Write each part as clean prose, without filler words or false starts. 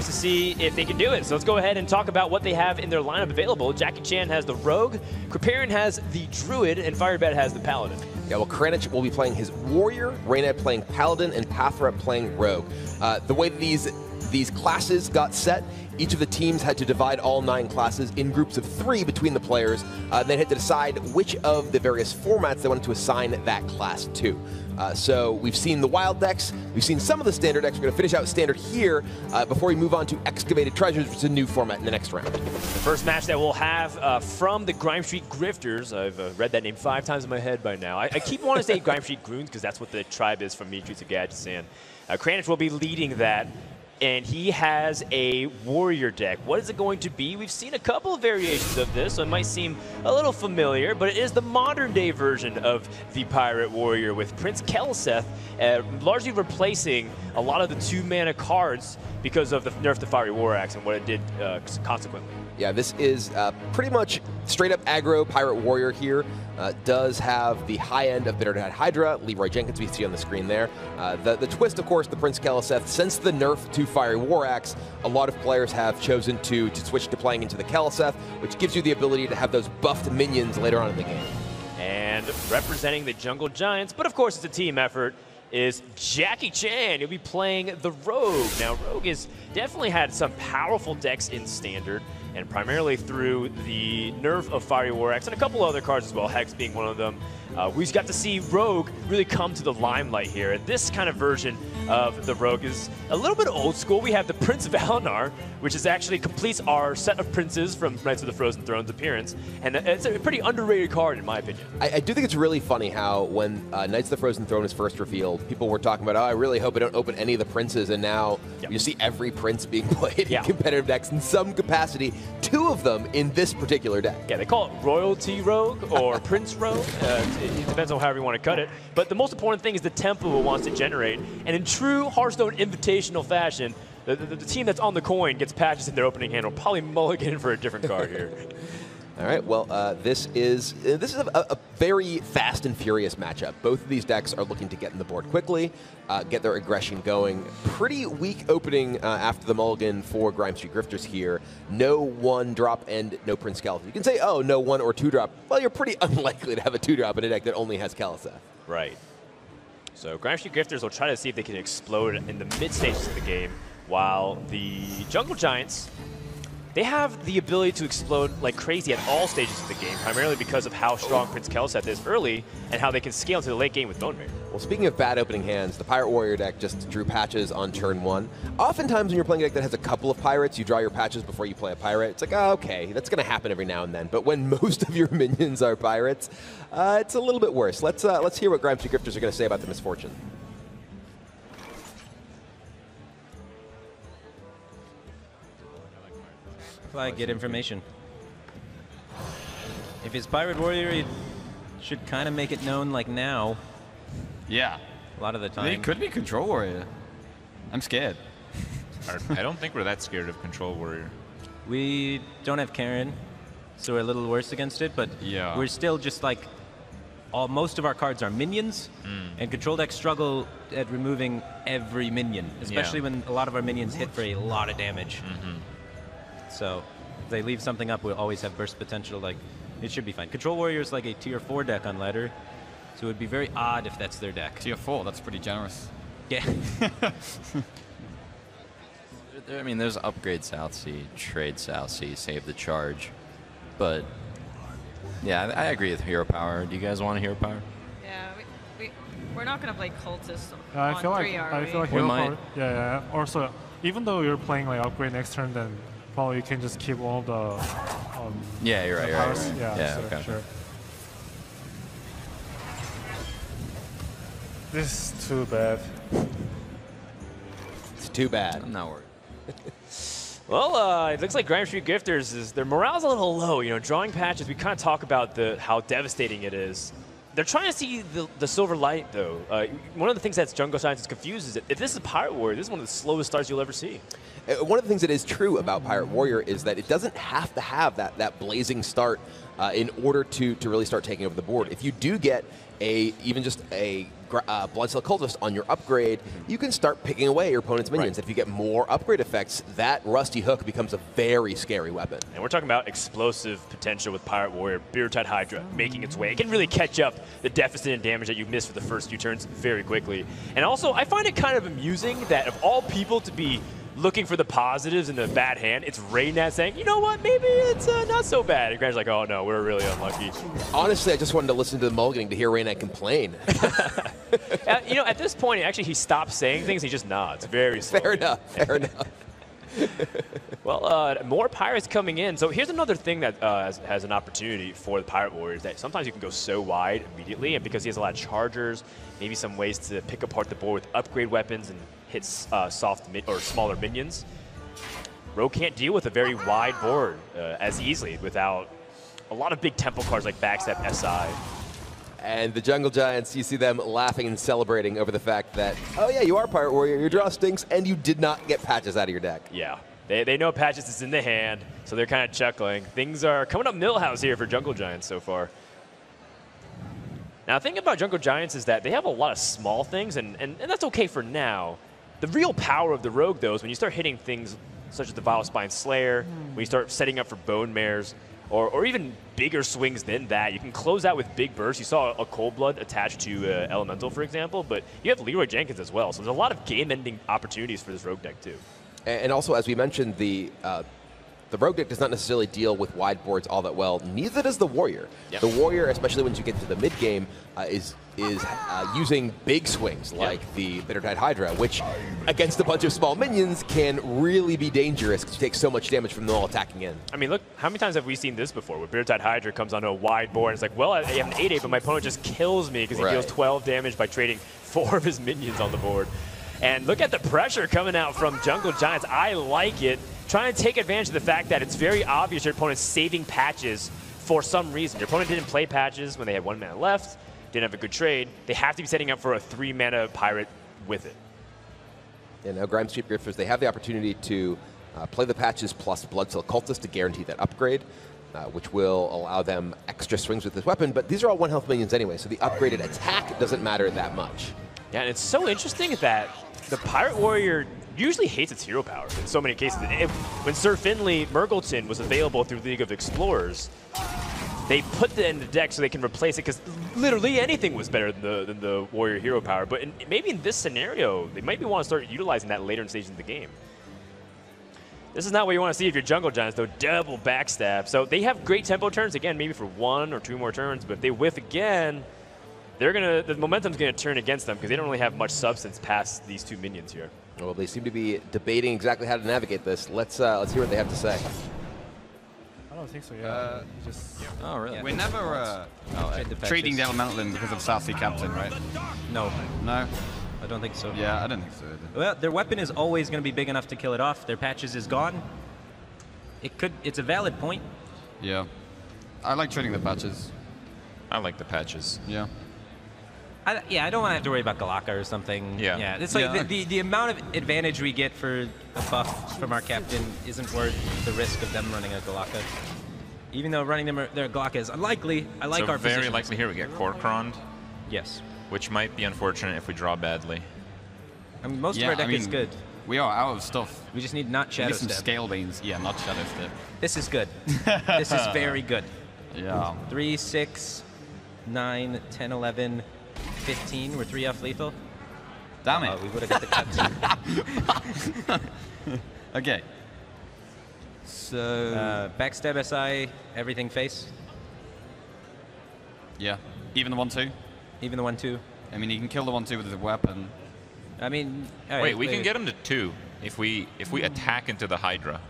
to see if they can do it. So let's go ahead and talk about what they have in their lineup available. Jackie Chan has the Rogue, Kripparrian has the Druid, and Firebed has the Paladin. Yeah, well, Kranich will be playing his Warrior, Reynad playing Paladin, and Pathrep playing Rogue. The way these classes got set, each of the teams had to divide all 9 classes in groups of 3 between the players. They had to decide which of the various formats they wanted to assign that class to. So we've seen the wild decks, we've seen some of the standard decks. We're going to finish out standard here before we move on to Excavated Treasures, which is a new format in the next round. The first match that we'll have from the Grimestreet Grifters. I've read that name 5 times in my head by now. I keep wanting to say Grimestreet Groons because that's what the tribe is from Streets of Gadgetzan. Kranich will be leading that. And he has a Warrior deck. What is it going to be? We've seen a couple of variations of this, so it might seem a little familiar, but it is the modern-day version of the Pirate Warrior with Prince Keleseth largely replacing a lot of the 2-mana cards because of the nerf to Fiery War Axe and what it did consequently. Yeah, this is pretty much straight-up aggro Pirate Warrior here. Does have the high end of Bitterhead Hydra, Leroy Jenkins we see on the screen there. The twist, of course, the Prince Keleseth. Since the nerf to Fiery War Axe, a lot of players have chosen to switch to playing into the Keleseth, which gives you the ability to have those buffed minions later on in the game. And representing the Jungle Giants, but of course it's a team effort, is Jackie Chan. He'll be playing the Rogue. Now, Rogue has definitely had some powerful decks in Standard, and primarily through the nerf of Fiery War Axe and a couple other cards as well, Hex being one of them. We've got to see Rogue really come to the limelight here. And this kind of version of the Rogue is a little bit old school. We have the Prince of Alinar, which is actually completes our set of princes from Knights of the Frozen Throne's appearance. And it's a pretty underrated card, in my opinion. I do think it's really funny how when Knights of the Frozen Throne is first revealed, people were talking about, oh, I really hope I don't open any of the princes. And now you see every prince being played in competitive decks in some capacity. 2 of them in this particular deck. Yeah, they call it Royalty Rogue or Prince Rogue. It depends on however you want to cut it. But the most important thing is the tempo it wants to generate. And in true Hearthstone invitational fashion, the team that's on the coin gets patches in their opening hand. Will probably mulligan for a different card here. All right, well, this is a very fast and furious matchup. Both of these decks are looking to get in the board quickly, get their aggression going. Pretty weak opening after the mulligan for Grimestreet Grifters here. No 1-drop and no Prince Keleseth. You can say, oh, no 1 or 2-drop. Well, you're pretty unlikely to have a 2-drop in a deck that only has Keleseth. Right. So Grimestreet Grifters will try to see if they can explode in the mid stages of the game, while the Jungle Giants, they have the ability to explode like crazy at all stages of the game, primarily because of how strong Prince Keleseth is early and how they can scale into the late game with Bone Maker. Well, speaking of bad opening hands, the Pirate Warrior deck just drew patches on turn 1. Oftentimes when you're playing a deck that has a couple of pirates, you draw your patches before you play a pirate. It's like, oh, okay, that's going to happen every now and then. But when most of your minions are pirates, it's a little bit worse. Let's hear what Grimestreet Grifters are going to say about the misfortune. I get information. If it's Pirate Warrior, it should kind of make it known like now. Yeah. A lot of the time. It could be Control Warrior. I'm scared. I don't think we're that scared of Control Warrior. We don't have Karen, so we're a little worse against it, but we're still just like, most of our cards are minions, and Control decks struggle at removing every minion, especially when a lot of our minions hit for a lot of damage. So if they leave something up, we'll always have burst potential. Like, it should be fine. Control Warrior is like a tier 4 deck on ladder, so it would be very odd if that's their deck. Tier 4, that's pretty generous. Yeah. I mean, there's upgrade Southsea, trade Southsea, save the charge. But, yeah, I agree with Hero Power. Do you guys want a Hero Power? Yeah, we're not going to play Cultist I on feel 3, like, are we? I feel like Hero Power, yeah. Also, even though you're playing like upgrade next turn, then probably you can just keep all the yeah, you're right, powers. You're right. Yeah, so okay. Sure. This is too bad. It's too bad. I'm not worried. Well, it looks like Grimestreet Grifters, their morale's a little low. You know, drawing patches, we kind of talk about how devastating it is. They're trying to see the silver light, though. One of the things that Jungle Giants is confused is that if this is Pirate Warrior, this is one of the slowest starts you'll ever see. One of the things that is true about Pirate Warrior is that it doesn't have to have that blazing start in order to really start taking over the board. If you do get even just a Bloodsteel Cultist on your upgrade, you can start picking away your opponent's minions. If you get more upgrade effects, that Rusty Hook becomes a very scary weapon. And we're talking about explosive potential with Pirate Warrior, Beardtide Hydra making its way. It can really catch up the deficit in damage that you missed for the first few turns very quickly. And also, I find it kind of amusing that of all people to be looking for the positives in the bad hand, it's Raynat saying, you know what, maybe it's not so bad. And Grant's like, oh no, we're really unlucky. Honestly, I just wanted to listen to the mulliganing to hear Raynat complain. You know, at this point, actually, he stops saying things. He just nods very slowly. Fair enough. Fair enough. Well, more pirates coming in. So here's another thing that has an opportunity for the Pirate Warriors, that sometimes you can go so wide immediately, and because he has a lot of chargers, maybe some ways to pick apart the board with upgrade weapons and hit soft or smaller minions. Rogue can't deal with a very wide board as easily without a lot of big tempo cards like Backstab SI. And the Jungle Giants, you see them laughing and celebrating over the fact that, oh yeah, you are Pirate Warrior, your draw stinks, and you did not get Patches out of your deck. Yeah, they know Patches is in the hand, so they're kind of chuckling. Things are coming up Millhouse here for Jungle Giants so far. Now, the thing about Jungle Giants is that they have a lot of small things, and that's okay for now. The real power of the Rogue, though, is when you start hitting things such as the Vile Spine Slayer, when you start setting up for Bone Mares, or even bigger swings than that. You can close out with big bursts. You saw a Cold Blood attached to Elemental, for example, but you have Leroy Jenkins as well. So there's a lot of game-ending opportunities for this Rogue deck, too. And also, as we mentioned, the Rogue deck does not necessarily deal with wide boards all that well. Neither does the Warrior. Yep. The Warrior, especially once you get to the mid-game, is using big swings like the Bittertide Hydra, which against a bunch of small minions can really be dangerous because you take so much damage from them all attacking in. I mean, look, how many times have we seen this before where Bittertide Hydra comes onto a wide board and it's like, well, I have an 8-8, but my opponent just kills me because he deals 12 damage by trading 4 of his minions on the board. And look at the pressure coming out from Jungle Giants. I like it. Trying to take advantage of the fact that it's very obvious your opponent's saving Patches for some reason. Your opponent didn't play Patches when they had 1 mana left, didn't have a good trade. They have to be setting up for a 3-mana pirate with it. And now Grimestreet Grifters, they have the opportunity to play the Patches plus Bloodsteel Cultist to guarantee that upgrade, which will allow them extra swings with this weapon. But these are all 1-health minions anyway, so the upgraded attack doesn't matter that much. Yeah, and it's so interesting that the Pirate Warrior usually hates its hero power in so many cases. When Sir Finley Murgleton was available through League of Explorers, they put that in the deck so they can replace it because literally anything was better than the Warrior hero power. But maybe in this scenario, they might want to start utilizing that later in stages of the game. This is not what you want to see if you're Jungle Giants, though. Double backstab. So they have great tempo turns, again, maybe for 1 or 2 more turns. But if they whiff again, the momentum's going to turn against them because they don't really have much substance past these 2 minions here. Well, they seem to be debating exactly how to navigate this. Let's hear what they have to say. I don't think so, yeah. Oh, really? We're never trading the Elemental in because of South Sea Captain, right? No. No? I don't think so. Yeah, I don't think so either. Well, their weapon is always going to be big enough to kill it off. Their Patches is gone. It's a valid point. Yeah. I like trading the Patches. I like the Patches. Yeah. I don't want to have to worry about Galaka or something. Yeah. It's like the amount of advantage we get for a buff from our captain isn't worth the risk of them running a Galaka. Even though running their Galaka is unlikely, I like our very positions. likely here we get Korkroned. Yes. Which might be unfortunate if we draw badly. I mean, most of our deck is good. We are out of stuff. We just need not Shadow some Step. Scale Beans. Yeah, not Shadow Step. This is good. This is very good. Yeah. 3, 6, 9, 10, 11, 15. We're 3 off lethal. Damn it. We would have got the cut. Okay. So. Backstab SI, everything face. Yeah. Even the 1-2? Even the 1-2. I mean, you can kill the 1-2 with a weapon. I mean, wait, we can get him to 2 if we attack into the Hydra.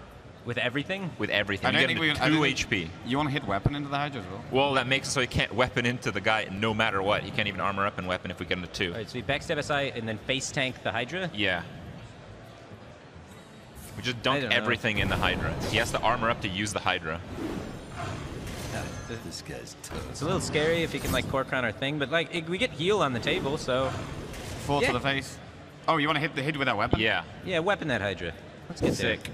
With everything? With everything. I don't get think him to 2 HP. You want to hit weapon into the Hydra as well? Well, that makes it so he can't weapon into the guy no matter what. He can't even armor up and weapon if we get him to 2. All right, so we backstab SI and then face tank the Hydra? Yeah. We just dunk everything in the Hydra. He has to armor up to use the Hydra. This guy's tough. It's a little scary if he can like Korkron our thing, but like we get heal on the table, so 4 to the face. Oh, you want to hit with that weapon? Yeah. Yeah, weapon that Hydra. Let's get sick. There.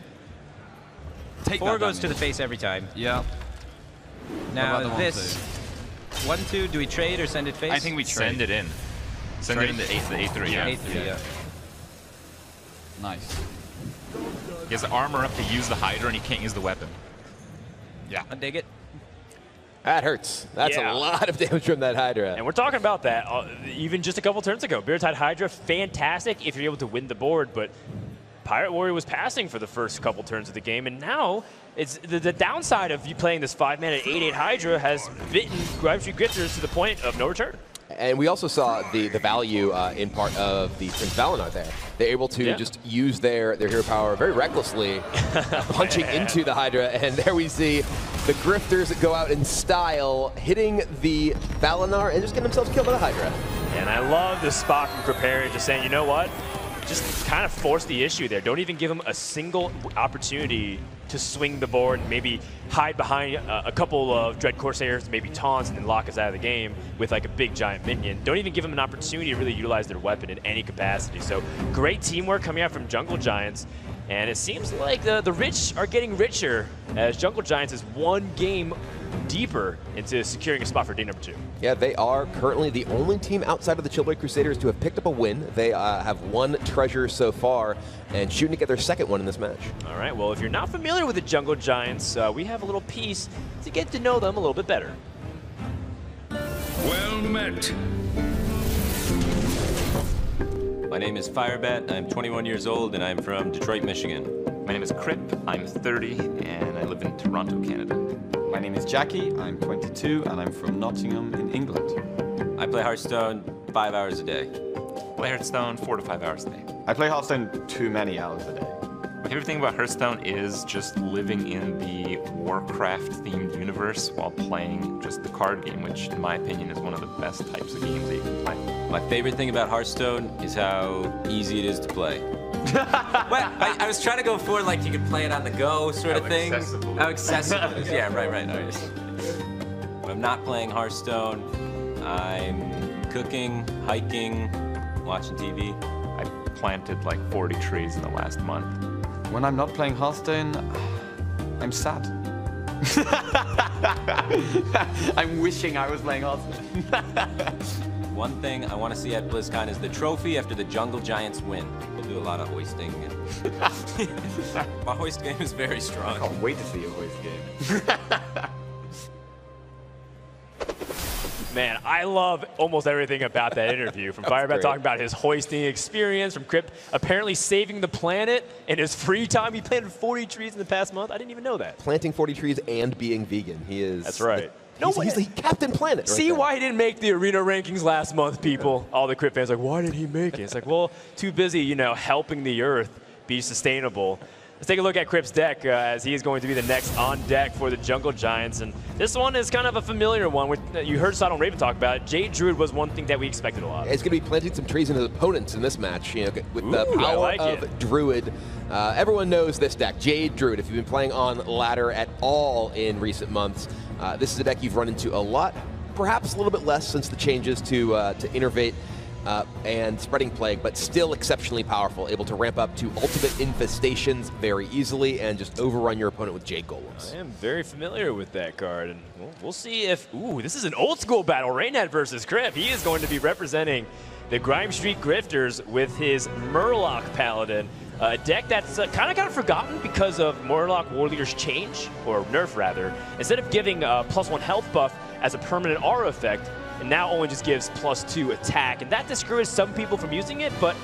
Take 4 goes to the face every time. Yeah. Now this 1-2, do we trade or send it face? I think we trade. Send it in. Send it in the A3, yeah. A3, yeah. Nice. He has the armor up to use the Hydra, and he can't use the weapon. Yeah. I dig it. That hurts. That's a lot of damage from that Hydra. And we're talking about that even just a couple turns ago. Beartide Hydra, fantastic if you're able to win the board, but Pirate Warrior was passing for the first couple turns of the game, and now it's the downside of you playing this 5-mana 8/8 Hydra has bitten Grimestreet Grifters to the point of no return. And we also saw the value in part of the Prince Valinor there. They're able to just use their hero power very recklessly, punching into the Hydra. And there we see the Grifters go out in style, hitting the Valinor and just getting themselves killed by the Hydra. And I love this spot from Prepare, just saying, you know what? Just kind of force the issue there. Don't even give them a single opportunity to swing the board and maybe hide behind a couple of Dread Corsairs, maybe taunts, and then lock us out of the game with like a big giant minion. Don't even give them an opportunity to really utilize their weapon in any capacity. So great teamwork coming out from Jungle Giants. And it seems like the rich are getting richer as Jungle Giants is one game deeper into securing a spot for day number 2. Yeah, they are currently the only team outside of the Chillblade Crusaders to have picked up a win. They have 1 treasure so far and shooting to get their 2nd one in this match. All right, well, if you're not familiar with the Jungle Giants, we have a little piece to get to know them a little bit better. Well met. My name is Firebat. I'm 21 years old, and I'm from Detroit, Michigan. My name is Crip. I'm 30, and I live in Toronto, Canada. My name is Jackie. I'm 22, and I'm from Nottingham in England. I play Hearthstone 5 hours a day. Play Hearthstone 4 to 5 hours a day. I play Hearthstone too many hours a day. My favorite thing about Hearthstone is just living in the Warcraft-themed universe while playing just the card game, which, in my opinion, is one of the best types of games that you can play. My favorite thing about Hearthstone is how easy it is to play. Well, I was trying to go for like you could play it on the go sort of thing. Accessible. How accessible it is. Yeah, right. When I'm not playing Hearthstone, I'm cooking, hiking, watching TV. I planted like 40 trees in the last month. When I'm not playing Hearthstone, I'm sad. I'm wishing I was playing Hearthstone. One thing I want to see at BlizzCon is the trophy after the Jungle Giants win. We'll do a lot of hoisting. My hoist game is very strong. I can't wait to see a hoist game. Man, I love almost everything about that interview. From Firebat talking about his hoisting experience, from Crip apparently saving the planet in his free time. He planted 40 trees in the past month. I didn't even know that. Planting 40 trees and being vegan. He is. That's right. He's the Captain Planet. See why he didn't make the arena rankings last month, people. All the Crip fans are like, why didn't he make it? It's like, well, too busy, you know, helping the Earth be sustainable. Let's take a look at Crip's deck as he is going to be the next on deck for the Jungle Giants. And this one is kind of a familiar one. You heard Sodom Raven talk about it. Jade Druid was one thing that we expected a lot. He's going to be planting some trees in his opponents in this match. You know, with the power of Druid. Everyone knows this deck, Jade Druid. If you've been playing on ladder at all in recent months, this is a deck you've run into a lot, perhaps a little bit less since the changes to Innervate and Spreading Plague, but still exceptionally powerful, able to ramp up to ultimate infestations very easily and just overrun your opponent with Jade Golems. I am very familiar with that card, and we'll see if, this is an old school battle, Raynette versus Crip. He is going to be representing the Grimestreet Grifters with his Murloc Paladin, a deck that's kind of got forgotten because of Murloc Warleader's change, or nerf rather. Instead of giving a +1 health buff as a permanent aura effect, and now only just gives +2 attack, and that discourages some people from using it, but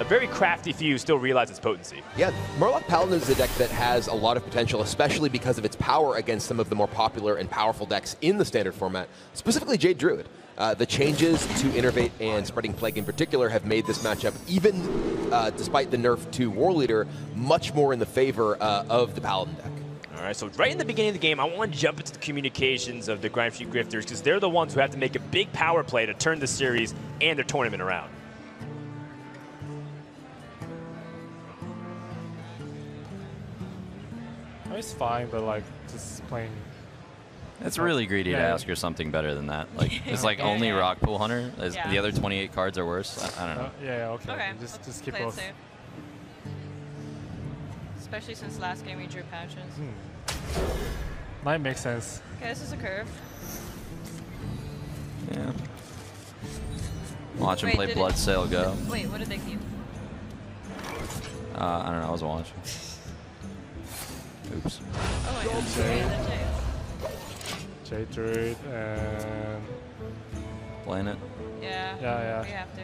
a very crafty few still realize its potency. Yeah, Murloc Paladin is a deck that has a lot of potential, especially because of its power against some of the more popular and powerful decks in the standard format, specifically Jade Druid. The changes to Innervate and Spreading Plague in particular have made this matchup, even despite the nerf to Warleader, much more in the favor of the Paladin deck. All right, so right in the beginning of the game, I want to jump into the communications of the Grimestreet Grifters because they're the ones who have to make a big power play to turn the series and their tournament around. It's fine, but like just playing. It's really greedy to ask her something better than that. Like it's like only Rock Pool Hunter. The other 28 cards are worse. I don't know. Okay. Just keep both. Safe. Especially since last game we drew pouches. Might make sense. Okay, this is a curve. Yeah. Watch him Wait, play did Blood Sail go. Wait, what did they keep? I don't know. I wasn't watching. Oops. Oh, yeah. Jade Druid and Playing it. Yeah. Yeah. We have to.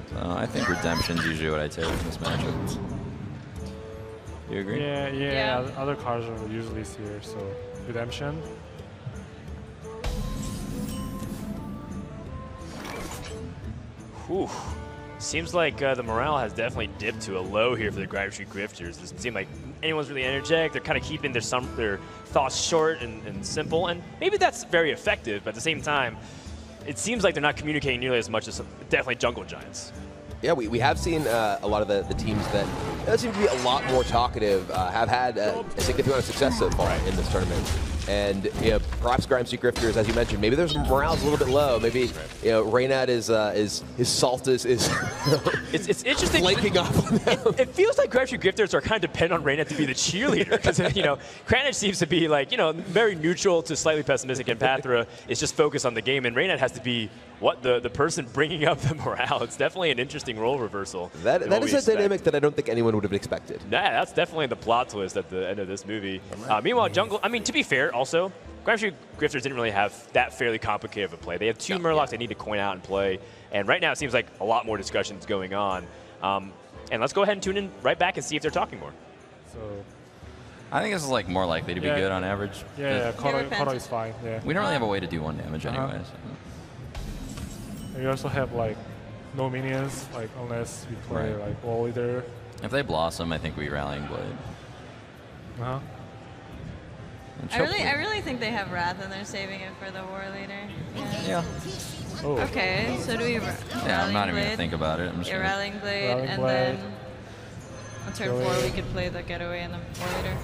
So I think Redemption's usually what I take in this matchup. You agree? Yeah. Other cards are usually here, so Redemption. Whew. Seems like the morale has definitely dipped to a low here for the Grimestreet Grifters. Doesn't seem like anyone's really energetic. They're kind of keeping their thoughts short and simple, and maybe that's very effective, but at the same time, it seems like they're not communicating nearly as much as definitely Jungle Giants. Yeah, we have seen a lot of the teams that seem to be a lot more talkative have had a significant amount of success so far in this tournament. And perhaps Grimestreet Grifters, as you mentioned, maybe there's morale's a little bit low. Maybe Reynad is his salt is it's interesting. Flaking off on them. It feels like Grimestreet Grifters are kind of dependent on Reynad to be the cheerleader because Kranich seems to be like very neutral to slightly pessimistic, and Pathra is just focused on the game, and Reynad has to be the person bringing up the morale. It's definitely an interesting role reversal. That is a dynamic that I don't think anyone would have expected. Yeah, that's definitely the plot twist at the end of this movie. Meanwhile, Jungle, to be fair, also, Grimestreet Grifters didn't really have that fairly complicated of a play. They have two Murlocs they need to coin out and play, and right now it seems like a lot more discussions going on. And let's go ahead and tune in right back and see if they're talking more. So I think this is like more likely to be good on average. Yeah, Kodo is fine. Yeah. We don't really have a way to do 1 damage anyway. So. We also have like no minions, like unless we play like Wall Leader. If they Blossom, I think we Rallying Blade. I really think they have Wrath and they're saving it for the War Leader. Yeah. Oh. Okay, so do we Yeah, I'm not even gonna think about it. I'm just gonna Rallying Blade, and then on turn 4 we could play the Getaway and the War Leader.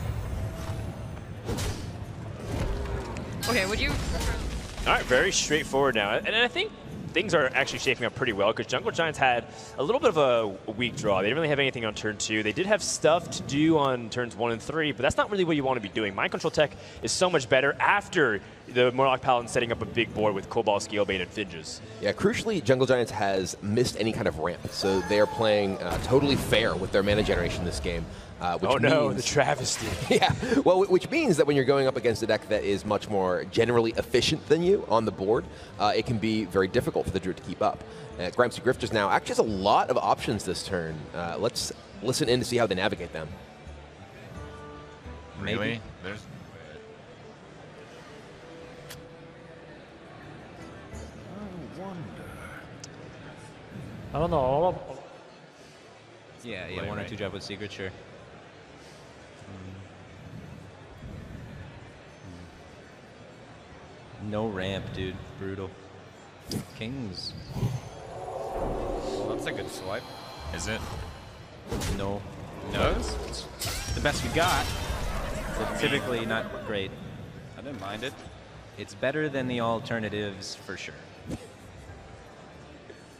Okay, would you? All right, very straightforward now, and I think things are actually shaping up pretty well because Jungle Giants had a little bit of a weak draw. They didn't really have anything on turn 2. They did have stuff to do on turns 1 and 3, but that's not really what you want to be doing. Mind control tech is so much better after the Murloc Paladin setting up a big board with Cobalt, Scalebane, and Finges. Yeah, crucially, Jungle Giants has missed any kind of ramp, so they are playing totally fair with their mana generation this game. Which means, the travesty. Yeah, well, which means that when you're going up against a deck that is much more generally efficient than you on the board, it can be very difficult for the Druid to keep up. Grimestreet Grifters now actually has a lot of options this turn. Let's listen in to see how they navigate them. Really? There's. I don't know. Yeah, 1 or 2 drop with Secret, sure. No ramp, dude. Brutal. Kings. Well, that's a good swipe. Is it? No. No? It's the best we got. But typically not great. I didn't mind it. It's better than the alternatives for sure.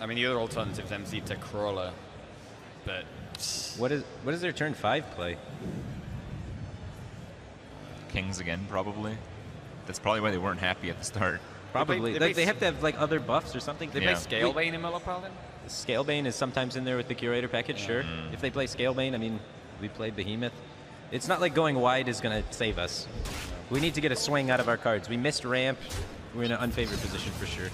I mean, the other alternatives MC to Crawler, but what is their turn 5 play? Kings again, probably. That's probably why they weren't happy at the start. Probably. They have to have like other buffs or something. They play Scalebane in Murloc Paladin? Scalebane is sometimes in there with the Curator package, sure. If they play Scalebane, I mean, we played Behemoth. It's not like going wide is going to save us. We need to get a swing out of our cards. We missed ramp. We're in an unfavored position for sure.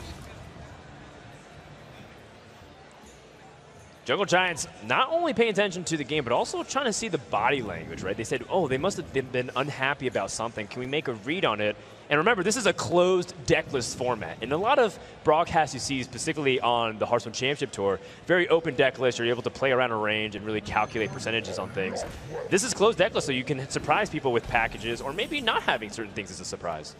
Jungle Giants not only paying attention to the game, but also trying to see the body language, right? They said, oh, they must have been unhappy about something. Can we make a read on it? And remember, this is a closed decklist format. In a lot of broadcasts you see, specifically on the Hearthstone Championship Tour, very open decklist. You're able to play around a range and really calculate percentages on things. This is closed decklist, so you can surprise people with packages or maybe not having certain things as a surprise.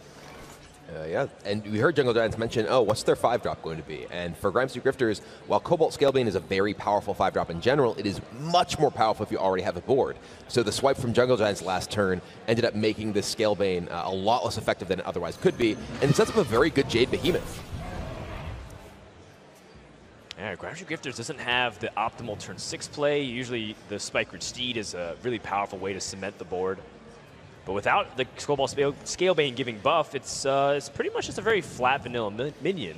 Yeah, and we heard Jungle Giants mention, oh, what's their 5-drop going to be? And for Grimestreet Grifters, while Cobalt Scalebane is a very powerful 5-drop in general, it is much more powerful if you already have a board. So the swipe from Jungle Giants last turn ended up making this Scalebane a lot less effective than it otherwise could be, and it sets up a very good Jade Behemoth. Yeah, Grimestreet Grifters doesn't have the optimal turn 6 play. Usually the Spike Ridge Steed is a really powerful way to cement the board. But without the Skullball Scalebane giving buff, it's pretty much just a very flat vanilla minion.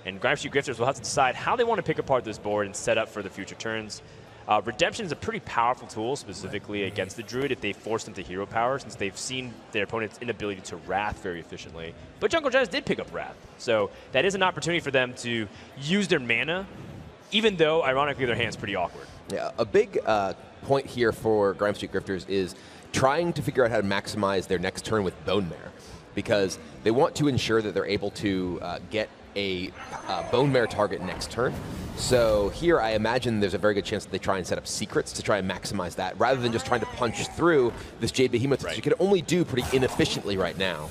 And Grimestreet Grifters will have to decide how they want to pick apart this board and set up for the future turns. Redemption is a pretty powerful tool, specifically against the Druid if they force them to hero power, since they've seen their opponent's inability to Wrath very efficiently. But Jungle Giants did pick up Wrath, so that is an opportunity for them to use their mana, even though, ironically, their hand's pretty awkward. Yeah, a big point here for Grimestreet Grifters is trying to figure out how to maximize their next turn with Bone Mare, because they want to ensure that they're able to get a Bone Mare target next turn. So here I imagine there's a very good chance that they try and set up secrets to try and maximize that, rather than just trying to punch through this Jade Behemoth, which you can only do pretty inefficiently right now.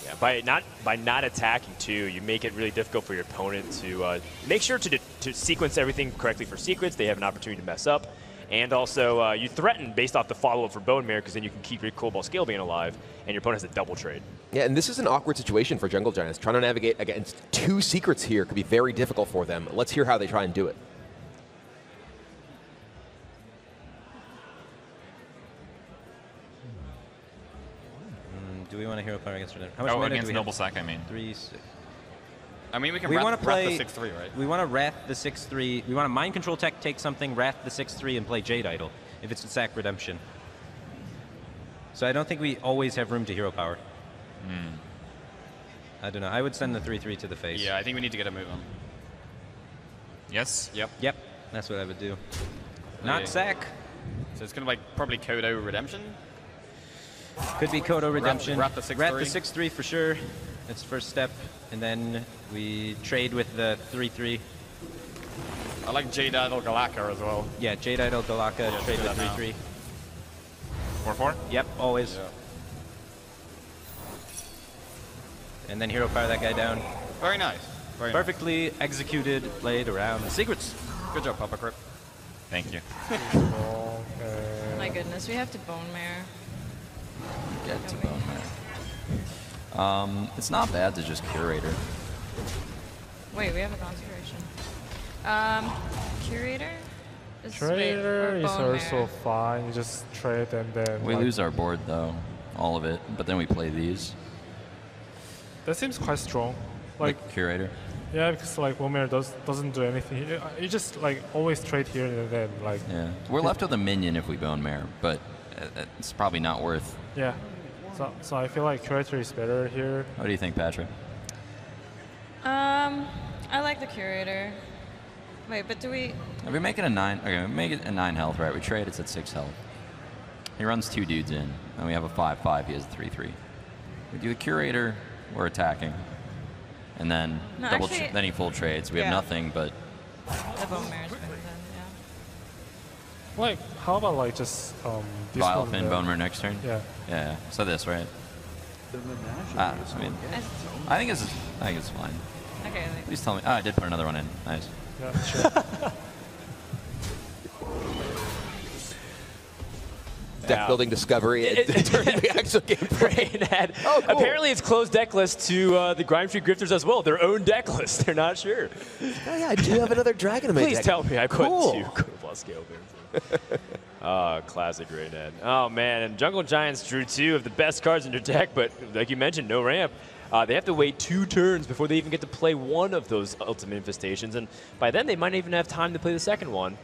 Yeah, by not attacking too, you make it really difficult for your opponent to make sure to sequence everything correctly for secrets. They have an opportunity to mess up. And also, you threaten based off the follow-up for Bone Mare, because then you can keep your Cobalt Scalebane alive, and your opponent has a double trade. Yeah, and this is an awkward situation for Jungle Giants. Trying to navigate against 2 secrets here could be very difficult for them. Let's hear how they try and do it. Do we want to hero power against her? How much mana against Noble Sack, I mean? 3, 6. I mean, we want to play the 6-3, right? We want to Wrath the 6-3. We want to Mind Control Tech, take something, Wrath the 6-3, and play Jade Idol if it's a sack Redemption. So I don't think we always have room to hero power. I don't know. I would send the 3-3 to the face. Yeah, I think we need to get a move on. Yes? Yep. Yep. That's what I would do. Not sack. So it's going to like probably Kodo Redemption? Could be Kodo Redemption. Wrath the 6-3. Wrath the 6-3 for sure. That's the first step. And then we trade with the 3-3. I like Jade Idol Galaka as well. Yeah, Jade Idol Galaka, yeah, trade with 3-3. 4-4? Yep, always. Yeah. And then hero power that guy down. Very nice. Very Perfectly executed, played around the secrets. Good job, Papa Crip. Thank you. My goodness, we have to Bone Mare. Get to Bone Mare. It's not bad to just Curator. Wait, we have a concentration. Curator? Trader is also fine. You just trade and then... We lose our board, though. All of it. But then we play these. That seems quite strong. Like Curator? Yeah, because like Bone Mare doesn't do anything. You just like always trade here and then like... Yeah. We're left with a minion if we Bone Mare, but it's probably not worth... Yeah. So I feel like Curator is better here. What do you think, Patrick? I like the Curator. Wait, but do we... If we make it a 9, okay, we make it a 9 health, right? We trade, it's at 6 health. He runs 2 dudes in, and we have a 5-5, he has a 3-3. We do the Curator, we're attacking. And then then he full trades. We have nothing, but... The Bone Mare is better than, Like, how about like just this Vile one Fin Bone Mare next turn? Yeah. Yeah, so this, right? I mean, I think it's fine. Okay. Please tell me. Oh, I did put another one in. Nice. Yeah, sure. Deck building discovery during the actual game. Cool. Apparently, it's closed deck list to the Grimestreet Grifters as well. Their own deck list. They're not sure. Oh yeah, I do have another dragon in my deck. Please tell me I put 2 Cobalt Scalebanes. Classic Raynad. Oh man, and Jungle Giants drew 2 of the best cards in their deck, but like you mentioned, no ramp. They have to wait 2 turns before they even get to play one of those Ultimate Infestations, and by then they might even have time to play the second one.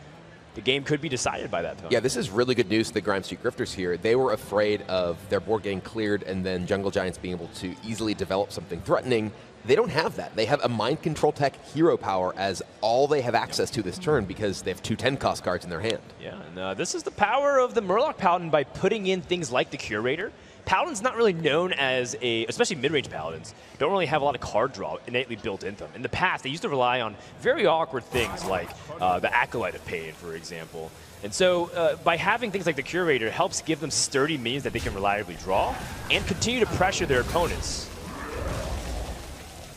The game could be decided by that point. Yeah, this is really good news to the Grimestreet Grifters here. They were afraid of their board getting cleared and then Jungle Giants being able to easily develop something threatening. They don't have that. They have a Mind Control Tech hero power as all they have access to this turn because they have 2 10-cost cards in their hand. Yeah, and this is the power of the Murloc Paladin by putting in things like the Curator. Paladin's not really known as especially mid-range Paladins, don't really have a lot of card draw innately built into them. In the past, they used to rely on very awkward things like the Acolyte of Pain, for example. And so by having things like the Curator, it helps give them sturdy minions that they can reliably draw and continue to pressure their opponents.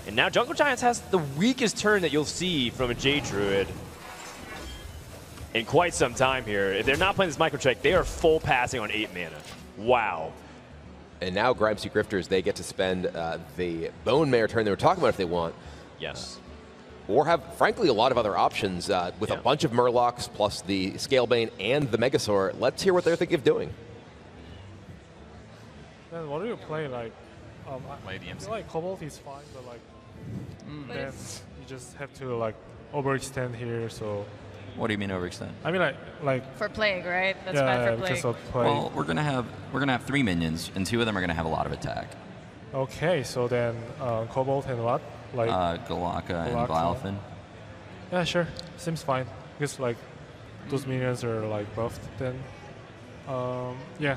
And now Jungle Giants has the weakest turn that you'll see from a Jade Druid in quite some time here. If they're not playing this micro-check, they are full passing on 8 mana. Wow. And now Grimestreet Grifters, they get to spend the Bone Mare turn they were talking about if they want. Yes. or have, frankly, a lot of other options with a bunch of Murlocs plus the Scalebane and the Megasaur. Let's hear what they're thinking of doing. Then what do you play? Like, Play the I MC. feel like Cobalt is fine, but like, then you just have to like overextend here. So. What do you mean overextend? I mean like. For Plague, right? That's yeah, bad for because Plague. of Plague. Well, we're gonna have 3 minions, and 2 of them are gonna have a lot of attack. Okay, so then Cobalt and what? Like Galaka and Galaka. Bylefin. Yeah, sure. Seems fine. Because like those minions are like buffed then. Yeah.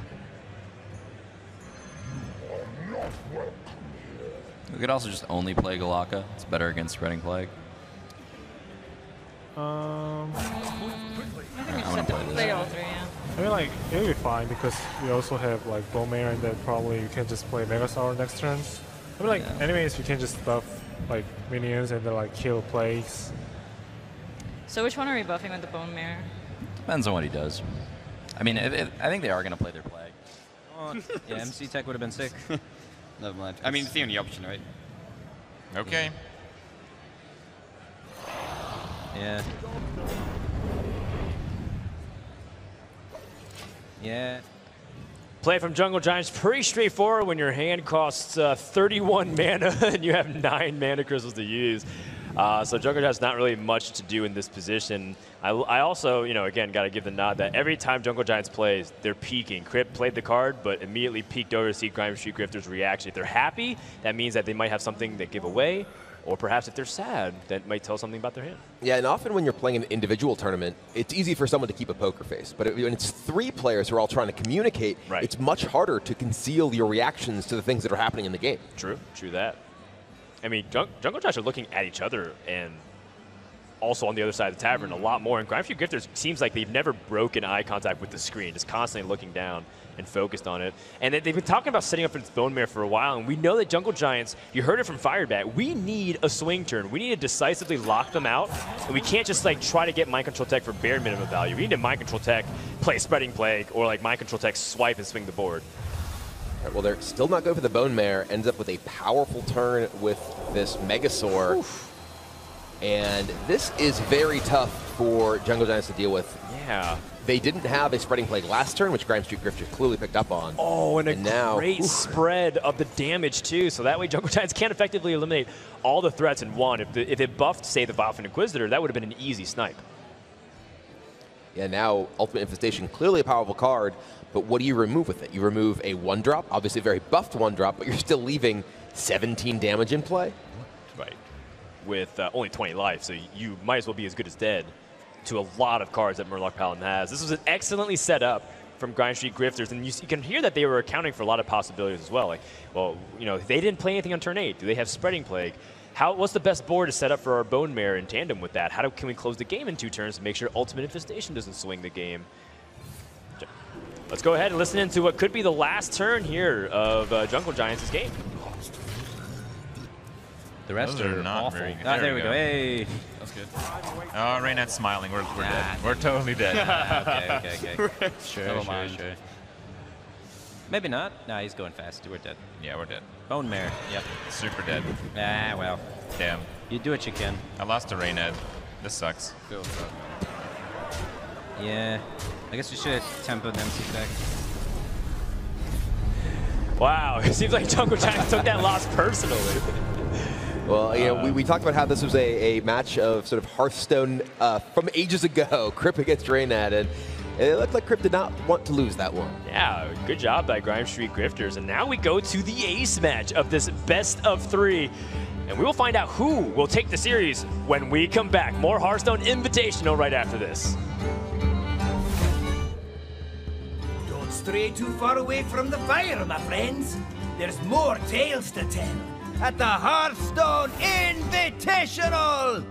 We could also just only play Galaka. It's better against Spreading Plague. I think we just have to play all 3, yeah. I mean, like, it'll be fine because we also have like Bowmare, and then probably you can just play Megasaur next turn. I mean, like, anyways, you can just buff like minions and then like kill plagues. So which one are we buffing with the Bone Mare? Depends on what he does. I mean, I think they are going to play their Plague. Yeah, MC Tech would have been sick. Never mind. I mean, it's the only option, right? Okay. Yeah. Yeah. Play from Jungle Giants, pretty straightforward when your hand costs 31 mana and you have 9 mana crystals to use. So Jungle Giants not really much to do in this position. I also, you know, again, got to give the nod that every time Jungle Giants plays, they're peeking. Crypt played the card, but immediately peeked over to see Grimestreet Grifters' reaction. If they're happy, that means that they might have something they give away. Or perhaps if they're sad, that might tell something about their hand. Yeah, and often when you're playing an individual tournament, it's easy for someone to keep a poker face. But when it's 3 players who are all trying to communicate, it's much harder to conceal your reactions to the things that are happening in the game. True that. I mean, Jungle Giants are looking at each other and also on the other side of the tavern a lot more. And Grimestreet Grifters seems like they've never broken eye contact with the screen, just constantly looking down and focused on it. And they've been talking about setting up its Bone Mare for a while, and we know that Jungle Giants, you heard it from Firebat, we need a swing turn. We need to decisively lock them out, and we can't just like try to get Mind Control Tech for bare minimum value. We need to Mind Control Tech, play Spreading Plague, or like Mind Control Tech swipe and swing the board. All right, well, they're still not going for the Bone Mare. Ends up with a powerful turn with this Megasaur. Oof. And this is very tough for Jungle Giants to deal with. Yeah. They didn't have a Spreading Plague last turn, which Grimestreet Grifters clearly picked up on. Oh, and a now, great spread of the damage, too. So that way Jungle Giants can't effectively eliminate all the threats in one. If it buffed, say, the Bylefin Inquisitor, that would have been an easy snipe. Yeah, now Ultimate Infestation, clearly a powerful card, but what do you remove with it? You remove a 1-drop, obviously a very buffed 1-drop, but you're still leaving 17 damage in play? Right. With only 20 life, so you might as well be as good as dead to a lot of cards that Murloc Paladin has. This was an excellently set up from Grimestreet Grifters, and you can hear that they were accounting for a lot of possibilities as well. Like, well, you know, they didn't play anything on turn 8. Do they have Spreading Plague? What's the best board to set up for our Bone Mare in tandem with that? Can we close the game in 2 turns to make sure Ultimate Infestation doesn't swing the game? Let's go ahead and listen into what could be the last turn here of Jungle Giants' game. The rest Those are not awful. very good. There we go. Hey. That's good. Oh, Raynet's smiling. We're dead. We're totally dead. Okay. Sure. Maybe not. Nah, he's going fast. We're dead. Yeah, we're dead. Bone Mare. Yep. Super dead. Ah, well. Damn. You do what you can. I lost to Raynet. This sucks. Yeah. I guess we should have tempoed MC Tech. Wow, it seems like Jungle Giants took that loss personally. Well, you know, we talked about how this was a match of sort of Hearthstone from ages ago, Crypt against Raynet, and it looked like Crypt did not want to lose that one. Yeah, good job by Grimestreet Grifters. And now we go to the ace match of this best of 3. And we will find out who will take the series when we come back. More Hearthstone Invitational right after this. Don't stray too far away from the fire, my friends. There's more tales to tell at the Hearthstone Invitational!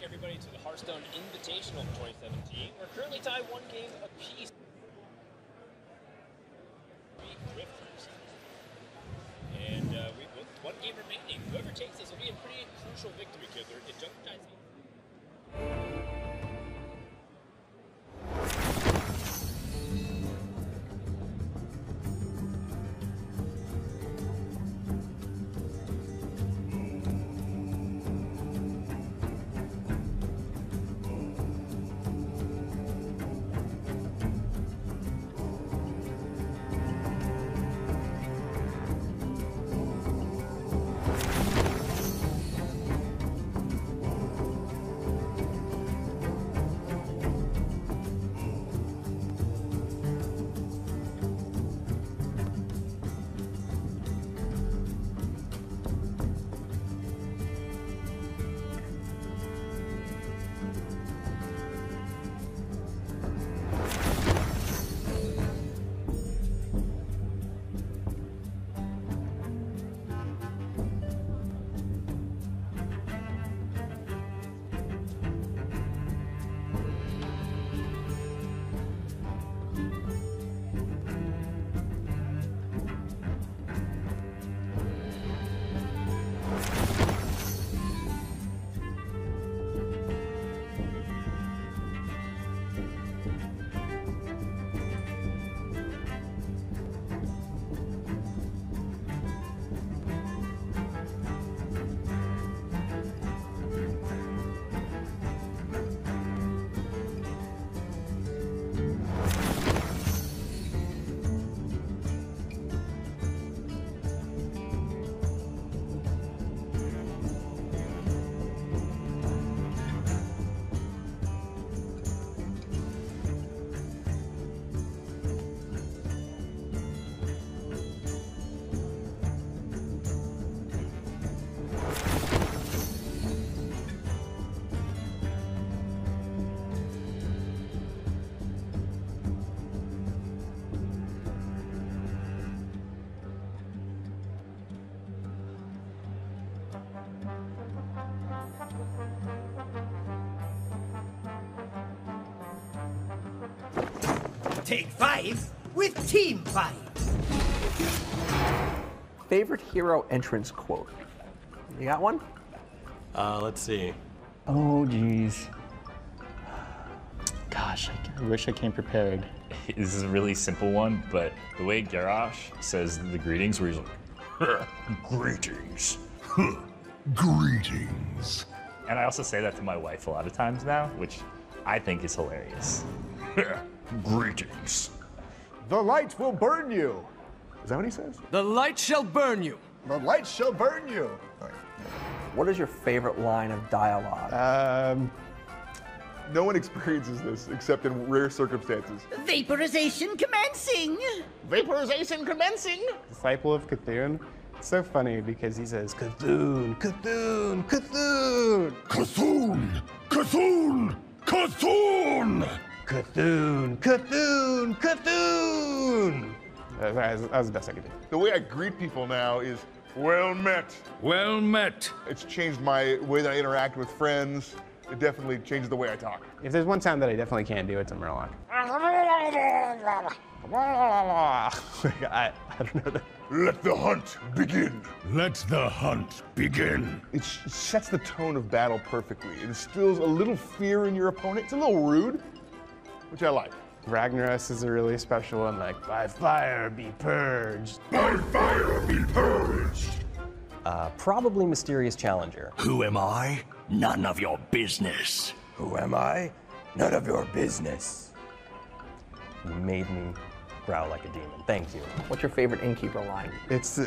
everybody to the Hearthstone Invitational 2017. We're currently tied 1 game apiece. Grifters. And with 1 game remaining, whoever takes this will be a pretty crucial victory because the Jungle Giants. Take 5 with Team 5. Favorite hero entrance quote? You got one? Let's see. Oh, geez. Gosh, I wish I came prepared. This is a really simple one, but the way Garrosh says the greetings, where he's like, greetings. Greetings. And I also say that to my wife a lot of times now, which I think is hilarious. Greetings. The light will burn you. Is that what he says? The light shall burn you. The light shall burn you. What is your favorite line of dialogue? No one experiences this except in rare circumstances. Vaporization commencing. Vaporization commencing. Disciple of Cthulhu. It's so funny because he says Cthulhu, Cthulhu, Cthulhu. Cthulhu! Cthulhu! Cthulhu! Cthulhu, Cthulhu, Cthulhu. That was the best I could do. The way I greet people now is, well met. Well met. It's changed my way that I interact with friends. It definitely changes the way I talk. If there's one sound that I definitely can't do, it's a Murloc. I don't know that. Let the hunt begin. Let the hunt begin. It sets the tone of battle perfectly. It instills a little fear in your opponent. It's a little rude, which I like. Ragnaros is a really special one, like, by fire be purged. By fire be purged. Probably Mysterious Challenger. Who am I? None of your business. Who am I? None of your business. You made me growl like a demon. Thank you. What's your favorite Innkeeper line? It's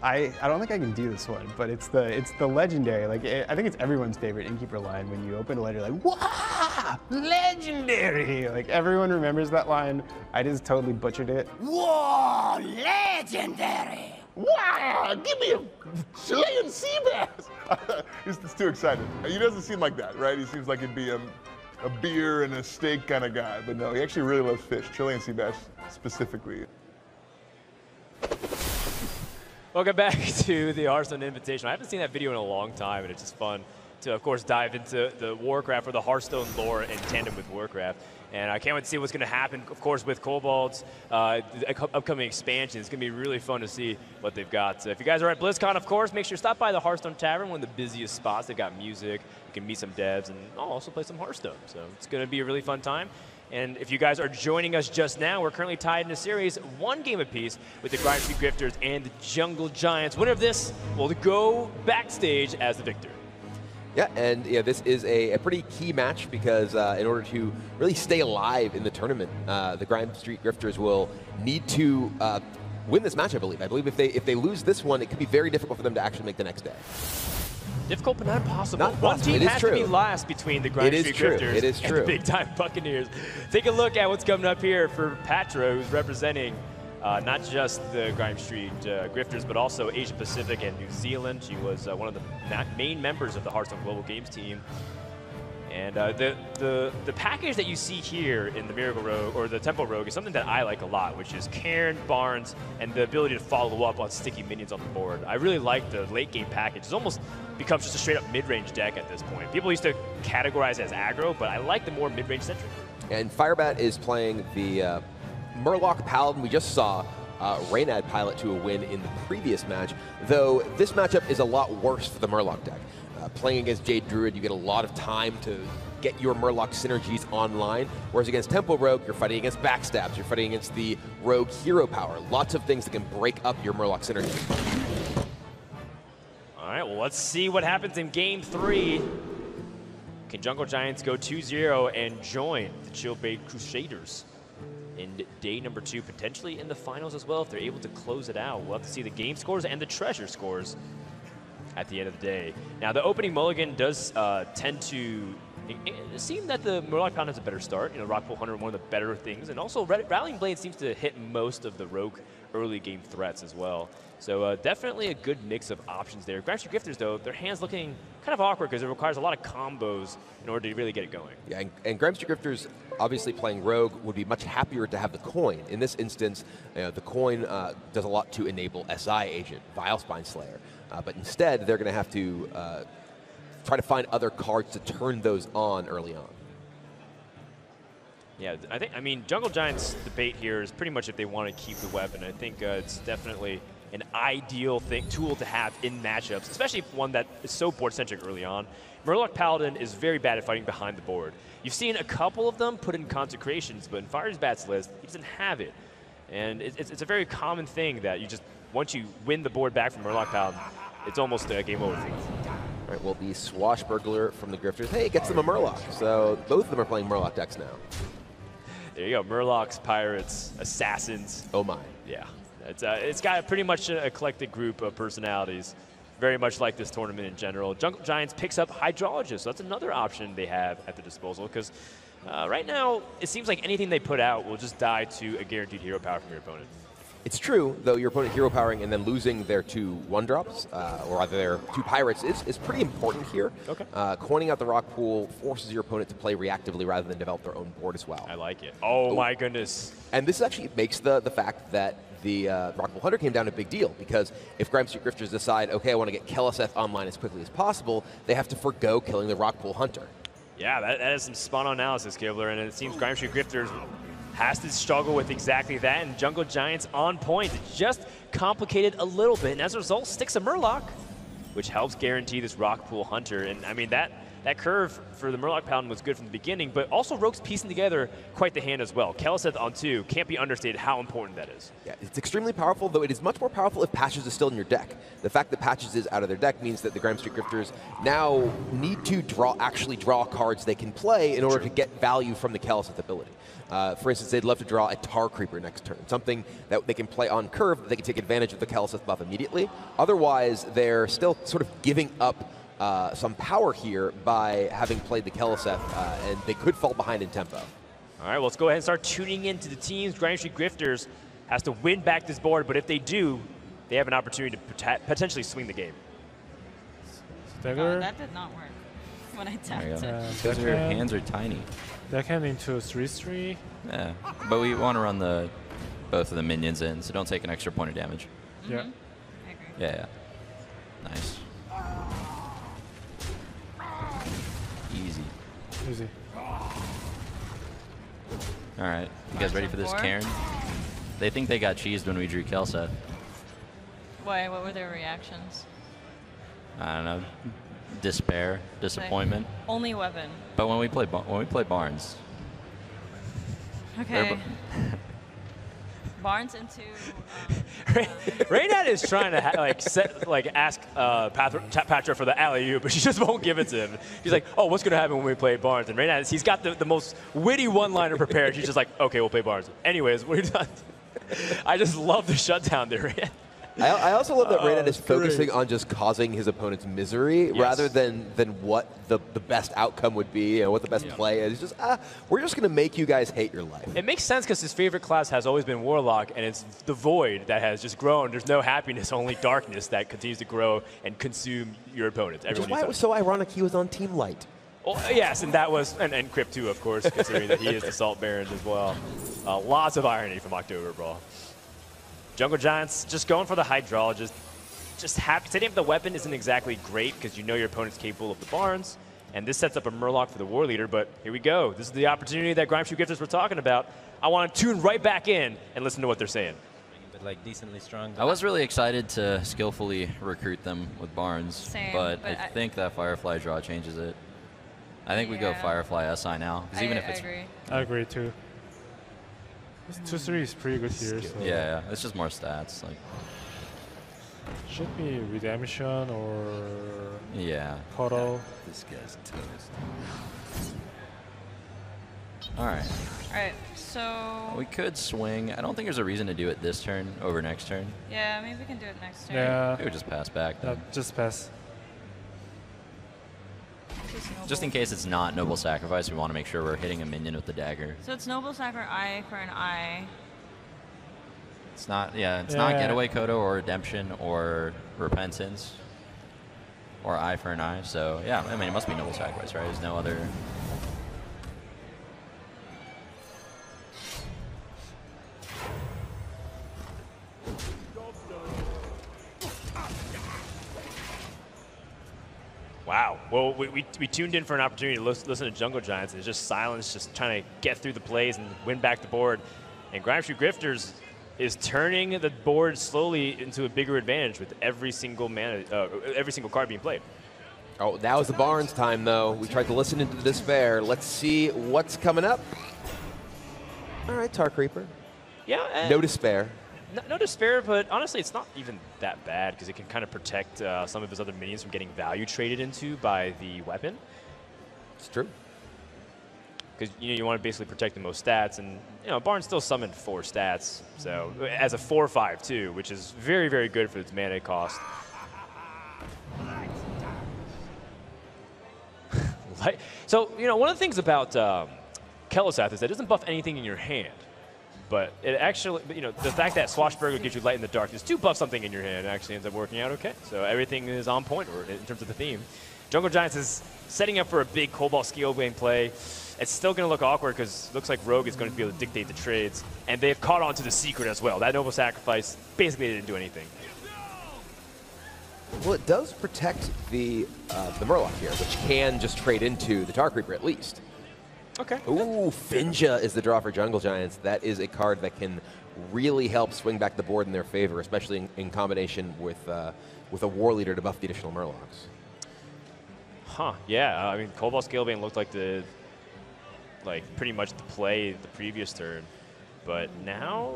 I don't think I can do this one, but it's the legendary. Like I think it's everyone's favorite Innkeeper line. When you open a letter, like, "Wah! Legendary!" Like everyone remembers that line. I just totally butchered it. Whoa, legendary! Wow, give me a Chilean sea bass. He's too excited. He doesn't seem like that, right? He seems like he'd be a beer and a steak kind of guy, but no, he actually really loves fish, Chilean sea bass specifically. Welcome back to the Hearthstone Invitational. I haven't seen that video in a long time, and it's just fun to, of course, dive into the Warcraft or the Hearthstone lore in tandem with Warcraft. And I can't wait to see what's going to happen, of course, with Kobold's upcoming expansion. It's going to be really fun to see what they've got. So if you guys are at BlizzCon, of course, make sure to stop by the Hearthstone Tavern, one of the busiest spots. They've got music. You can meet some devs and also play some Hearthstone. So it's going to be a really fun time. And if you guys are joining us just now, we're currently tied in a series, 1 game apiece, with the Grimestreet Grifters and the Jungle Giants. Winner of this will go backstage as the victor. Yeah, and this is a pretty key match because in order to really stay alive in the tournament, the Grimestreet Grifters will need to win this match, I believe. I believe if they lose this one, it could be very difficult for them to actually make the next day. Difficult, but not impossible. Not One team it is has true. to be last between the Grimestreet Grifters and the big-time Buccaneers. Take a look at what's coming up here for Patra, who's representing not just the Grimestreet Grifters, but also Asia Pacific and New Zealand. She was one of the main members of the Hearthstone Global Games team. And the package that you see here in the Miracle Rogue or the Temple Rogue is something that I like a lot, which is Cairn, Barnes, and the ability to follow up on sticky minions on the board. I really like the late game package. It almost becomes just a straight up mid-range deck at this point. People used to categorize it as aggro, but I like the more mid-range centric. And Firebat is playing the Murloc Paladin. We just saw Reynad pilot to a win in the previous match, though this matchup is a lot worse for the Murloc deck. Playing against Jade Druid, you get a lot of time to get your Murloc synergies online, whereas against Temple Rogue, you're fighting against backstabs, you're fighting against the Rogue hero power. Lots of things that can break up your Murloc synergy. All right, well, let's see what happens in Game 3. Can Jungle Giants go 2-0 and join the Chillblade Crusaders in day number 2, potentially in the finals as well, if they're able to close it out? We'll have to see the game scores and the treasure scores at the end of the day. Now, the opening mulligan does tend to seem that the Murloc Paladin has a better start. You know, Rockpool Hunter, one of the better things, and also Rallying Blade seems to hit most of the Rogue early game threats as well. So definitely a good mix of options there. Grimestreet Grifters, though, their hands looking kind of awkward because it requires a lot of combos in order to really get it going. Yeah, and Grimestreet Grifters, obviously playing Rogue, would be much happier to have the coin. In this instance, the coin does a lot to enable SI Agent, Vilespine Slayer. But instead, they're going to have to try to find other cards to turn those on early on. Yeah, I mean, Jungle Giants' debate here is pretty much if they want to keep the weapon. I think it's definitely an ideal tool to have in matchups, especially one that is so board-centric early on. Murloc Paladin is very bad at fighting behind the board. You've seen a couple of them put in Consecrations, but in Firebat's list, he doesn't have it. And it's a very common thing that you just, once you win the board back from Murloc Paladin, it's almost a game over for you. All right, well, the Swashbuckler from the Grifters, hey, gets them a Murloc. So both of them are playing Murloc decks now. There you go, Murlocs, Pirates, Assassins. Oh my. Yeah, it's got pretty much an eclectic group of personalities, very much like this tournament in general. Jungle Giants picks up Hydrologist, so that's another option they have at their disposal, because right now, it seems like anything they put out will just die to a guaranteed hero power from your opponent. It's true, though, your opponent hero powering and then losing their 2 1-drops, or either their 2 pirates, is pretty important here. Okay. Coining out the rock pool forces your opponent to play reactively rather than develop their own board as well. I like it. Oh my goodness. And this actually makes the fact that the Rockpool Hunter came down a big deal, because if Grimestreet Grifters decide, okay, I want to get Keleseth online as quickly as possible, they have to forgo killing the Rockpool Hunter. Yeah, that is some spot-on analysis, Kibler, and it seems Grimestreet Grifters has to struggle with exactly that, and Jungle Giants on point. It's just complicated a little bit, and as a result, sticks a Murloc, which helps guarantee this Rockpool Hunter. And I mean, that curve for the Murloc Paladin was good from the beginning, but also Rogue's piecing together quite the hand as well. Keleseth on 2, can't be understated how important that is. Yeah, it's extremely powerful, though it is much more powerful if Patches is still in your deck. The fact that Patches is out of their deck means that the Grimestreet Grifters now need to actually draw cards they can play in order to get value from the Keleseth ability. For instance, they'd love to draw a Tar Creeper next turn, something that they can play on curve, that they can take advantage of the Keleseth buff immediately. Otherwise, they're still sort of giving up some power here by having played the Keleseth, and they could fall behind in tempo. All right, well, let's go ahead and start tuning into the teams. Grimestreet Grifters has to win back this board, but if they do, they have an opportunity to potentially swing the game. Oh, that did not work when I tapped it. Because your hands are tiny. Deckhand into 3/3. Yeah, but we want to run both of the minions in, so don't take an extra point of damage. Yeah. Yeah. Nice. Easy. All right, you guys ready for this, Karen? They think they got cheesed when we drew Kelset. Why? What were their reactions? I don't know, despair, disappointment. Only weapon. But when we play Barnes, Okay. Barnes into. Reynad is trying to ask Patra for the alley-oop, but she just won't give it to him. She's like, "Oh, what's gonna happen when we play Barnes?" And Reynad, he's got the most witty one-liner prepared. She's just like, "Okay, we'll play Barnes." Anyways, what are you done? I just love the shutdown there. I also love that Reynad is focusing on just causing his opponent's misery rather than what the best outcome would be, what the best play is. Just, we're just going to make you guys hate your life. It makes sense because his favorite class has always been Warlock, and it's the Void that has just grown. There's no happiness, only darkness that continues to grow and consume your opponents. Which is why it was so ironic he was on Team Light. Well, yes, and that was, and Crypt too, of course, considering that he is the Salt Baron as well. Lots of irony from October Brawl. Jungle Giants just going for the Hydrologist. Just happy. Setting up the weapon isn't exactly great because you know your opponent's capable of the Barnes, and this sets up a Murloc for the War Leader, but here we go. This is the opportunity that Grimestreet Grifters were talking about. I want to tune right back in and listen to what they're saying. But like decently strong. I was really excited to skillfully recruit them with Barnes, Same, but but I think that Firefly draw changes it. I think we go Firefly SI now, because even if it's... I agree too. This 2-3 is pretty good here. So yeah, it's just more stats. Like, should be Redemption or Kodo. This guy's toast. All right. All right, so. We could swing. I don't think there's a reason to do it this turn over next turn. Yeah, maybe we can do it next turn. Yeah. We would just pass back. Just pass. Just in case it's not Noble Sacrifice, we want to make sure we're hitting a minion with the dagger. So it's Noble Sac or I for an I. It's not, it's not Getaway Kodo or Redemption or Repentance or I for an I. So, yeah, I mean, it must be Noble Sacrifice, right? There's no other. Wow. Well, we tuned in for an opportunity to listen to Jungle Giants, and it's just silence, just trying to get through the plays and win back the board. And Grimestreet Grifters is turning the board slowly into a bigger advantage with every single card being played. Oh, that was the Barnes time, though. We tried to listen into the despair. Let's see what's coming up. All right, Tar Creeper. Yeah. No despair. No despair, but honestly, it's not even that bad because it can kind of protect some of his other minions from getting value traded into by the weapon. It's true. Because you want to basically protect the most stats, and Barnes still summoned 4 stats, so as a 4/5 too, which is very, very good for its mana cost. So one of the things about Kel'Thuzad is that it doesn't buff anything in your hand. But it actually, the fact that Swashbuckler gives you light in the darkness to buff something in your hand actually ends up working out okay. So everything is on point in terms of the theme. Jungle Giants is setting up for a big Cobalt Scale game play. It's still going to look awkward because it looks like Rogue is going to be able to dictate the trades. And they've caught on to the secret as well. That Noble Sacrifice basically didn't do anything. Well, it does protect the Murloc here, which can just trade into the Tar Creeper at least. Okay. Ooh, Finja is the draw for Jungle Giants. That is a card that can really help swing back the board in their favor, especially in combination with a War Leader to buff the additional Murlocs. Huh, yeah. I mean, Cobalt Scalebane looked like pretty much the play the previous turn. But now,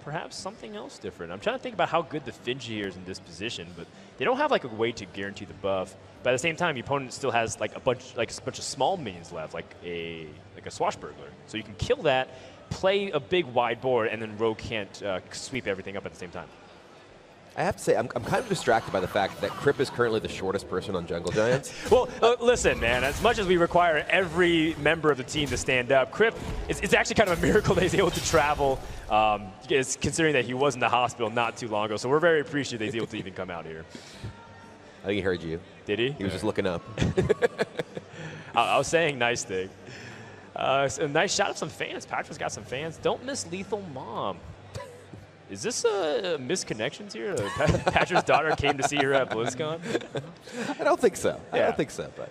perhaps something else different. I'm trying to think about how good the Finja here is in this position, but they don't have a way to guarantee the buff. But at the same time, the opponent still has a bunch of small minions left, like a Swashbuckler. So you can kill that, play a big wide board, and then Rogue can't sweep everything up at the same time. I have to say, I'm kind of distracted by the fact that Crip is currently the shortest person on Jungle Giants. Well, listen, man, as much as we require every member of the team to stand up, Crip, it's actually kind of a miracle that he's able to travel, considering that he was in the hospital not too long ago. So we're very appreciative that he's able to even come out here. I think he heard you. Did he? He was just looking up. I was saying nice thing. A nice shot of some fans. Patrick's got some fans. Don't miss Lethal Mom. Is this a misconnections here? Patrick's daughter came to see her at BlizzCon? I don't think so. I don't think so, but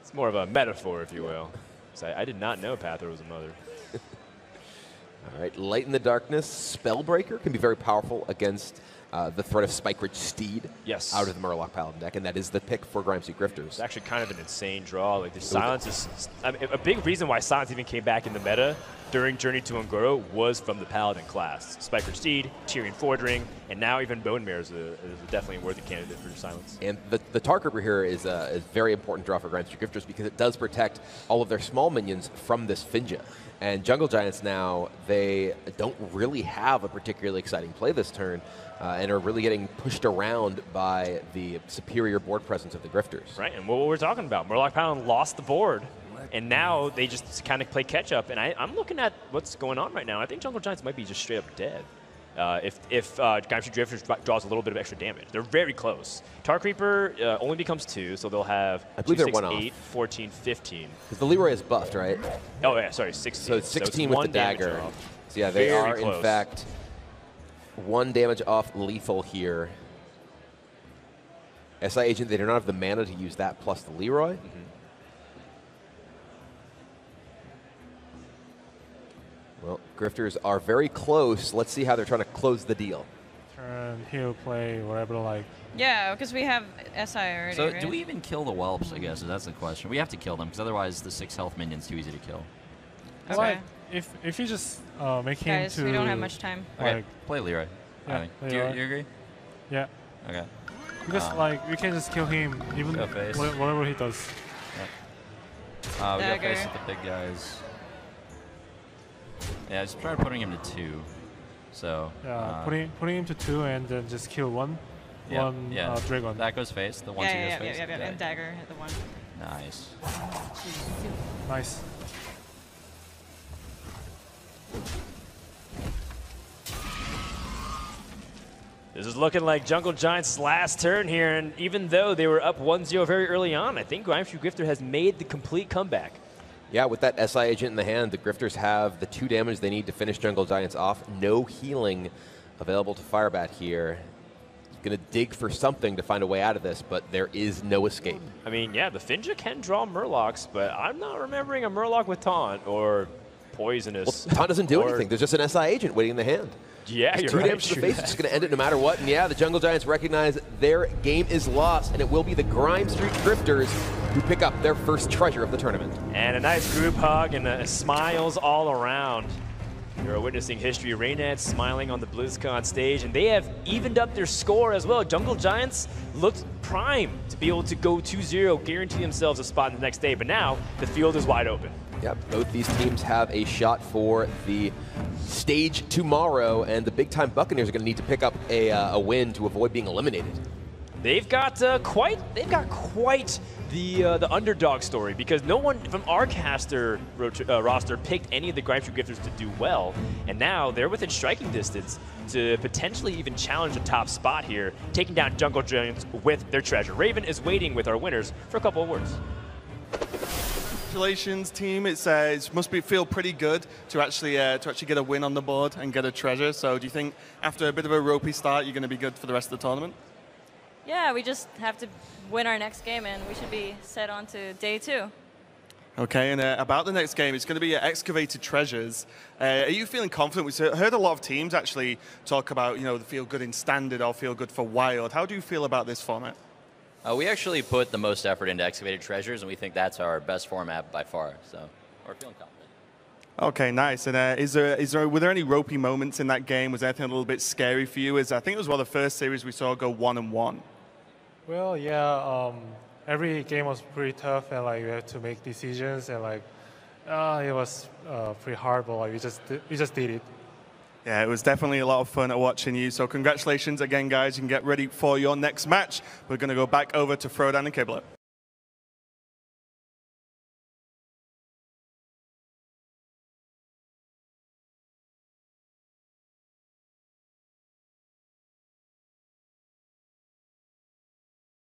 It's more of a metaphor, if you will. So I did not know Pather was a mother. All right, Light in the Darkness, Spellbreaker can be very powerful against the threat of Spike Ridge Steed out of the Murloc Paladin deck, and that is the pick for Grimestreet Grifters. It's actually kind of an insane draw. Like the Silence is a big reason why Silence even came back in the meta during Journey to Ungoro was from the Paladin class. Spike Ridge Steed, Tyrian Fordring, and now even Bone Mare is definitely a worthy candidate for Silence. And the Tar Creeper here is a very important draw for Grimestreet Grifters because it does protect all of their small minions from this Finja. And Jungle Giants now, they don't really have a particularly exciting play this turn and are really getting pushed around by the superior board presence of the Grifters. Right, and what we're talking about, Murloc Paladin lost the board, and now they just kind of play catch-up. And I'm looking at what's going on right now. I think Jungle Giants might be just straight up dead. If Grimestreet Grifters draws a little bit of extra damage. They're very close. Tar Creeper only becomes 2, so they'll have 2, 6, 8, 14, 15. Because the Leroy is buffed, right? Oh, yeah, sorry, 16. So 16 with the dagger. So yeah, they are, in fact, 1 damage off lethal here. SI Agent, they do not have the mana to use that plus the Leroy. Well, Grifters are very close. Let's see how they're trying to close the deal. Turn, heal, play, whatever like. Yeah, because we have SI already, So right? do we even kill the whelps, I guess? That's the question. We have to kill them, because otherwise the 6 health minion's too easy to kill. Okay. Like, if you just make him Guys, to... we don't have much time. Okay, Like, play Leroy. Yeah, Do you agree? Yeah. Okay. Because like we can just kill him even Go face. whatever he does. We go face with the big guys. Yeah, just try putting him to 2. So Yeah, putting him to 2 and then just kill one dragon. That goes face. The 1-2 goes face. Yeah, and dagger hit the 1. Nice. Nice. This is looking like Jungle Giants' last turn here, and even though they were up 1-0 very early on, I think Grimestreet Grifter has made the complete comeback. Yeah, with that SI Agent in the hand, the Grifters have the 2 damage they need to finish Jungle Giants off. No healing available to Firebat here. He's going to dig for something to find a way out of this, but there is no escape. I mean, yeah, the Finja can draw Murlocs, but I'm not remembering a Murloc with Taunt or Poisonous. Well, Taunt doesn't do anything. There's just an SI Agent waiting in the hand. Yeah, you're 2 right. damage to the face. It's going to end it no matter what. And yeah, the Jungle Giants recognize their game is lost, and it will be the Grimestreet Grifters who pick up their first treasure of the tournament. And a nice group hug and smiles all around. You're witnessing history. Raynad smiling on the BlizzCon stage, and they have evened up their score as well. Jungle Giants looked prime to be able to go 2-0, guarantee themselves a spot in the next day, but now the field is wide open. Yep, both these teams have a shot for the stage tomorrow, and the big-time Buccaneers are going to need to pick up a win to avoid being eliminated. They've got quite the underdog story, because no one from our caster roster picked any of the Grimestreet Grifters to do well, and now they're within striking distance to potentially even challenge the top spot here, taking down Jungle Giants with their treasure. Raven is waiting with our winners for a couple of words. Congratulations, team. It must feel pretty good to actually get a win on the board and get a treasure. So do you think after a bit of a ropey start, you're going to be good for the rest of the tournament? Yeah, we just have to win our next game, and we should be set on to day 2. Okay, and about the next game, it's going to be Excavated Treasures. Are you feeling confident? We heard a lot of teams actually talk about, feel good in Standard or feel good for Wild. How do you feel about this format? We actually put the most effort into Excavated Treasures, and we think that's our best format by far. So we're feeling confident. Okay, nice. And were there any ropey moments in that game? Was anything a little bit scary for you? I think it was one of the first series we saw go 1-1. Well, yeah. Every game was pretty tough, and like we had to make decisions, and like it was pretty hard, but like we just did it. Yeah, it was definitely a lot of fun watching you. So congratulations again, guys. You can get ready for your next match. We're going to go back over to Frodan and Kibler.